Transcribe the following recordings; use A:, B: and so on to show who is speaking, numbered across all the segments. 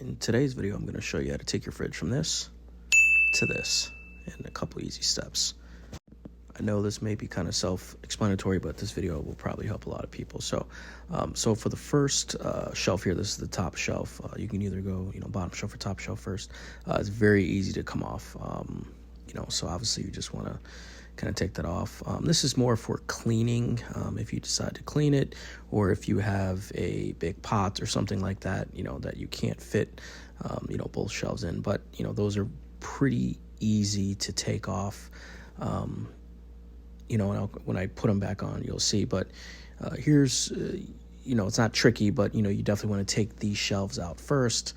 A: In today's video, I'm going to show you how to take your fridge from this to this in a couple easy steps. I know this may be kind of self-explanatory, but this video will probably help a lot of people. So for the first shelf here, this is the top shelf. You can either go, bottom shelf or top shelf first. It's very easy to come off, so obviously you just want to kind of take that off. This is more for cleaning, if you decide to clean it, or if you have a big pot or something like that, that you can't fit, both shelves in. But, those are pretty easy to take off. And when I put them back on, you'll see. But here's, it's not tricky, but, you definitely want to take these shelves out first.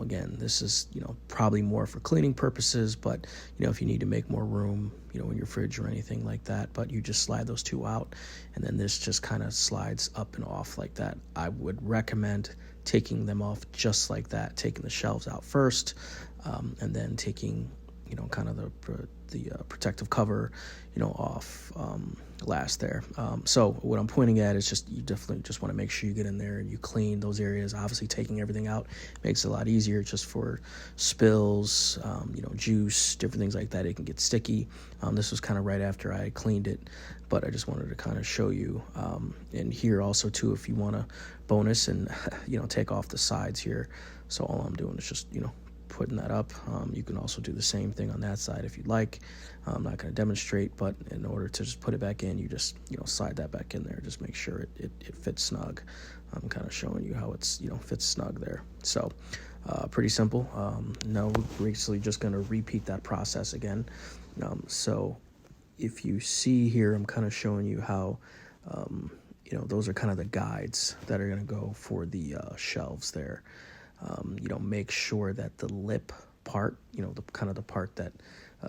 A: Again, this is, probably more for cleaning purposes, but, if you need to make more room, in your fridge or anything like that, but you just slide those two out, and then this just kind of slides up and off like that. I would recommend taking them off just like that, taking the shelves out first, and then taking, kind of the protective cover, off last there. So what I'm pointing at is just, you definitely just want to make sure you get in there and you clean those areas. Obviously taking everything out makes it a lot easier just for spills, juice, different things like that. It can get sticky. This was kind of right after I cleaned it, but I just wanted to kind of show you. And here also too, if you want to bonus and, take off the sides here. So all I'm doing is just, putting that up. You can also do the same thing on that side if you'd like. I'm not going to demonstrate, but in order to just put it back in, you just slide that back in there. Just make sure it fits snug. I'm kind of showing you how it's fits snug there. So pretty simple. Now we're basically just going to repeat that process again. So if you see here, I'm kind of showing you how those are kind of the guides that are going to go for the shelves there. Make sure that the lip part, the kind of the part that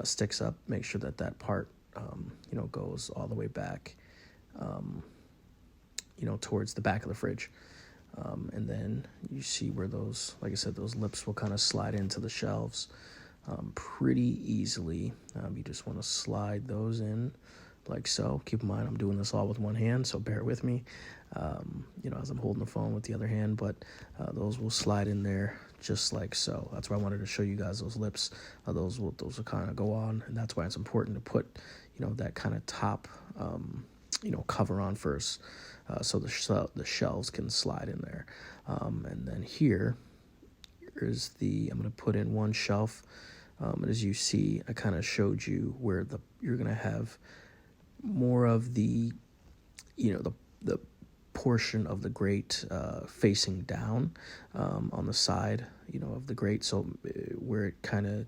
A: sticks up, make sure that part, goes all the way back, towards the back of the fridge. And then you see where those, like I said, those lips will kind of slide into the shelves pretty easily. You just want to slide those in like so. Keep in mind, I'm doing this all with one hand, so bear with me, as I'm holding the phone with the other hand, but those will slide in there just like so. That's why I wanted to show you guys those lips. Those will kind of go on, and that's why it's important to put, that kind of top, cover on first, so the shelves can slide in there. And then here's I'm going to put in one shelf. And as you see, I kind of showed you where you're going to have more of the, the portion of the grate facing down on the side, of the grate. So where it kind of,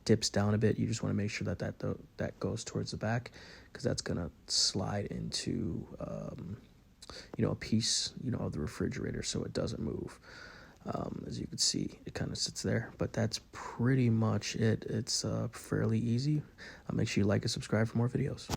A: dips down a bit, you just want to make sure that goes towards the back, because that's going to slide into, a piece, of the refrigerator, so it doesn't move. As you can see, it kind of sits there, but that's pretty much it. It's fairly easy. Make sure you like and subscribe for more videos.